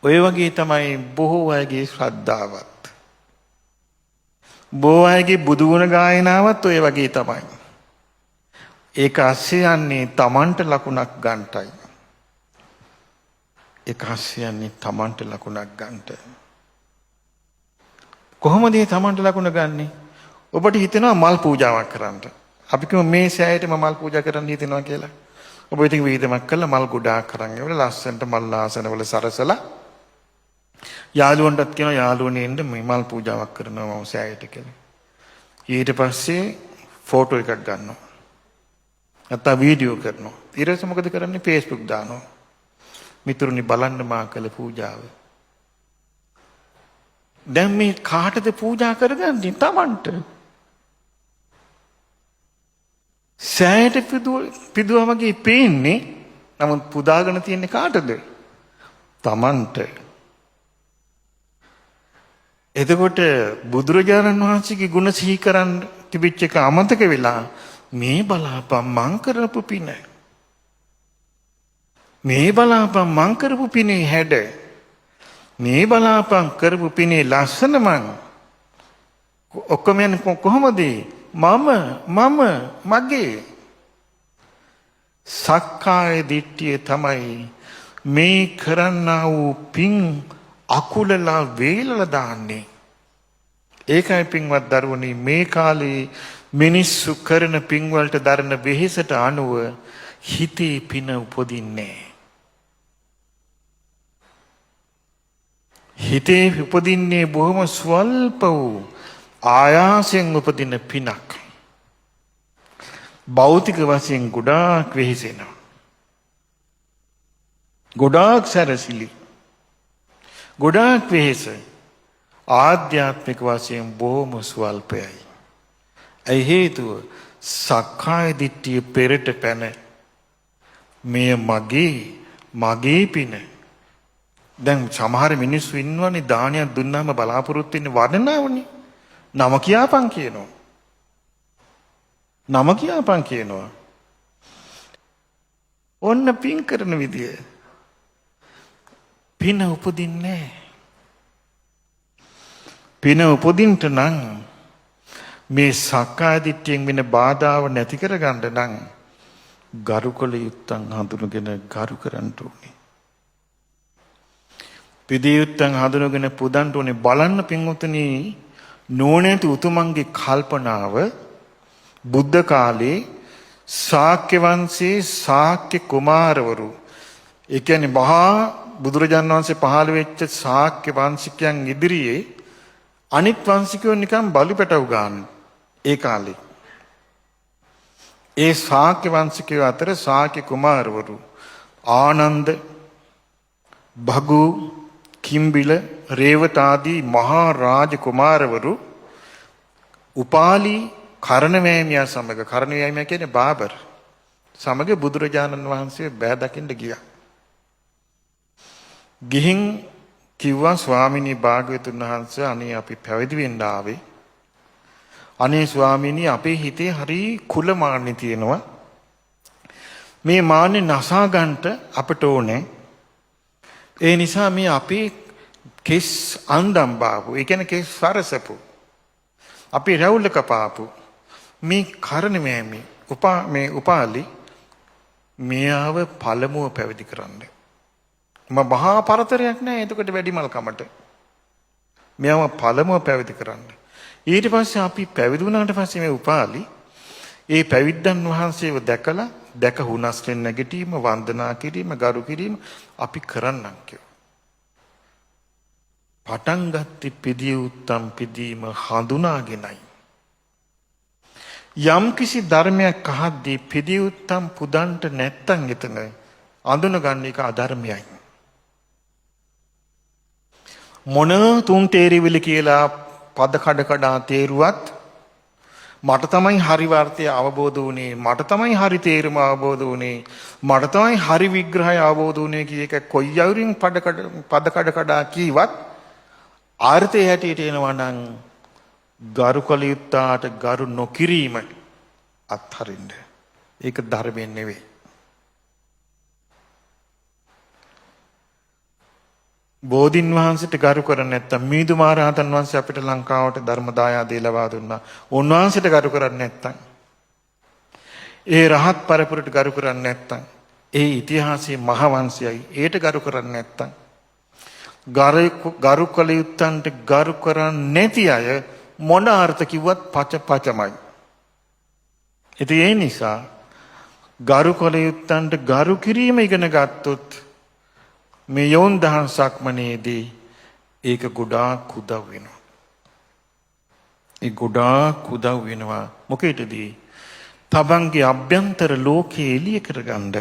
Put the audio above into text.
ඔය වගේ තමයි බොහෝ අයගේ ශ්‍රද්ධාවත්. බොහෝ අයගේ බුදු ගුණ ගායනාවත් ඔය වගේ තමයි. ඒක ASCII යන්නේ Tamanට ලකුණක් ගන්නටයි. ඒක ASCII යන්නේ Tamanට ලකුණක් ගන්නට. කොහොමද මේ Tamanට ලකුණ ගන්නෙ? ඔබට හිතෙනවා මල් පූජාවක් කරන්න. අපි කිව්ව මේ සෑයටම මල් පූජා කරන්න හිතෙනවා කියලා. ඔබ ඉතින් වීදමක් කළා මල් ගොඩාක් කරන් ඒවල ලස්සනට මල් ආසනවල සරසලා යාළුවන්ටත් කියනවා යාළුවනේ එන්න මේ මල් පූජාවක් කරනවා මම සෑයට කියලා. ඊට පස්සේ ෆෝටෝ එකක් ගන්නවා. නැත්නම් වීඩියෝ කරනවා. ඊට පස්සේ මොකද කරන්නේ? Facebook දානවා. මිතුරුනි බලන්න මා කළ පූජාව. දැන් මේ කාටද පූජා කරගන්නේ? Tamanට. සෑයට පිදුවා වගේ පේන්නේ. නමුත් පුදාගෙන තියන්නේ කාටද? Tamanට. එතකොට බුදුරජාණන් වහන්සේගේ ගුණ සිහි කරන් තිබිච්ච එක අමතක වෙලා මේ බලාපන් මං කරපු පින. මේ බලාපන් මං කරපු පිනේ හැඩ. මේ බලාපන් කරපු පිනේ ලස්සන මං. ඔක්කොම යන්නේ කොහොමද? මම මගේ. සක්කාය දිට්ඨිය තමයි මේ කරන්නා වූ පින් අකුලලා වේලලා දාන්නේ. ඒකයි පින්වත් දරුවනි මේ කාලේ මිනිස්සු කරන පින් වලට දරන වෙහෙසට අනුව හිතේ පින උපදින්නේ. හිතේ උපදින්නේ බොහොම ස්වල්ප වූ ආයාසයෙන් උපදින පිනක්. භෞතික වශයෙන් ගොඩාක් වෙහෙසෙනවා. ගොඩාක් සැරසිලි. ගොඩාක් වෙහෙස. ආධ්‍යාත්මික වශයෙන් බොහොම ස්වල්පයයි. ඒ හේතුව සක්කාය දිට්ඨිය පෙරට පැන මෙය මගේ පින. දැන් සමහර මිනිස්සු ඉන්නවනේ දානයක් දුන්නාම බලාපොරොත්තු වෙන්නේ වඩනවනේ. නම කියාපන් කියනවා. නම කියාපන් කියනවා. ඔන්න පින් කරන විදිය. පින උපදින්නේ නැහැ. පින උපදින්නට නම් මේ සක්කාය දිට්ඨියෙන් වෙන බාධාව නැති කරගන්න නම් ගරුකල යුත්තන් හඳුනගෙන ගරු කරන්න ඕනේ. පිළිය යුත්තන් හඳුනගෙන පුදන්න ඕනේ. බලන්න පින්වතුනි නෝනෑති උතුමන්ගේ කල්පනාව බුද්ධ කාලේ ශාක්‍ය වංශයේ ශාක්‍ය කුමාරවරු ඒ කියන්නේ මහා බුදුරජාණන් වහන්සේ පහළ වෙච්ච ශාක්‍ය වංශිකයන් ඉදිරියේ අනිත් වංශිකයෝ නිකන් බලු පැටව ගන්න ඒ කාලේ. ඒ ශාක්‍ය වංශිකයෝ අතර ශාක්‍ය කුමාරවරු ආනන්ද, භගු, කිම්බිල, රේවත ආදී මහා රාජ කුමාරවරු උපාලි කරණවැමියා සමග කරණවැමියා කියන්නේ බාබර් සමග බුදුරජාණන් වහන්සේ බෑ දකින්න ගියා. ගිහින් කිව්වා ස්වාමිනී භාග්‍යවතුන් වහන්සේ අනේ අපි පැවිදි වෙන්න ආවේ. අනේ ස්වාමිනී අපේ හිතේ හරි කුල මාන්නේ තියෙනවා. මේ මාන්නේ නසා ගන්නට අපට ඕනේ. ඒ නිසා මේ අපේ කෙස් අන්දම් බාපු. ඒ කියන්නේ කෙස් සරසපු. අපි රැවුල කපාපු. මේ කරණවැමි උපාලි මෙයාව පළමුව පැවිදි කරන්න. මහා පරතරයක් නෑ එතකොට වැඩිමල් කමට. මෙයාව පළමුව පැවිදි කරන්න. ඊට පස්සේ අපි පැවිදි වුණාට පස්සේ මේ උපාලි ඒ පැවිද්දන් වහන්සේව දැක හුනස්ෙන් නැගිටීම, වන්දනා කිරීම, ගරු කිරීම අපි කරන්නම් කිව්වා. පටන් ගත්තේ පිදිය උත්තම් පිදීම හඳුනාගෙනයි. යම් කිසි ධර්මයක් අහද්දී පිදිය උත්තම් පුදන්ට නැත්තම් එතන අඳුනගන්න එක අධර්මයයි. මොන තුන් තේරිවිලි කියලා පද කඩ තේරුවත් මට තමයි හරි වර්ථය අවබෝධ වුණේ, මට තමයි හරි තේරුම අවබෝධ වුණේ, මට තමයි හරි විග්‍රහය අවබෝධ වුණේ කිය එක කොයි යවුරින් පද කඩ කීවත් ආර්ථය හැටියට එනවා නම් ගරු කළ යුත්තාට ගරු නොකිරීම අත්හරින්න. ඒක ධර්මයෙන් නෙවෙයි. බෝධින් වහන්සේට ගරු කරන්නේ නැත්තම් මිහිඳු මහරහතන් වහන්සේ අපිට ලංකාවට ධර්ම දායාදේ ලබා දුන්නා. උන්වහන්සේට ගරු කරන්නේ නැත්තම් ඒ රහත් පරපුරට ගරු කරන්නේ නැත්තම් ඒ ඉතිහාසයේ මහවංශයයි ඒට ගරු කරන්නේ නැත්තම් ගරු කළ යුත්තන්ට ගරු කරන්නේ නැති අය මොන අර්ථ කිව්වත් පචමයි. ඉතින් ඒ නිසා ගරු කළ යුත්තන්ට ගරු කිරීම ඉගෙන ගත්තොත් මේ යෝන් දහම් සක්මනේදී ඒක ගොඩාක් උදව් වෙනවා. ඒ ගොඩාක් උදව් වෙනවා මොකේදදී? තමන්ගේ අභ්‍යන්තර ලෝකයේ එළිය කරගන්න.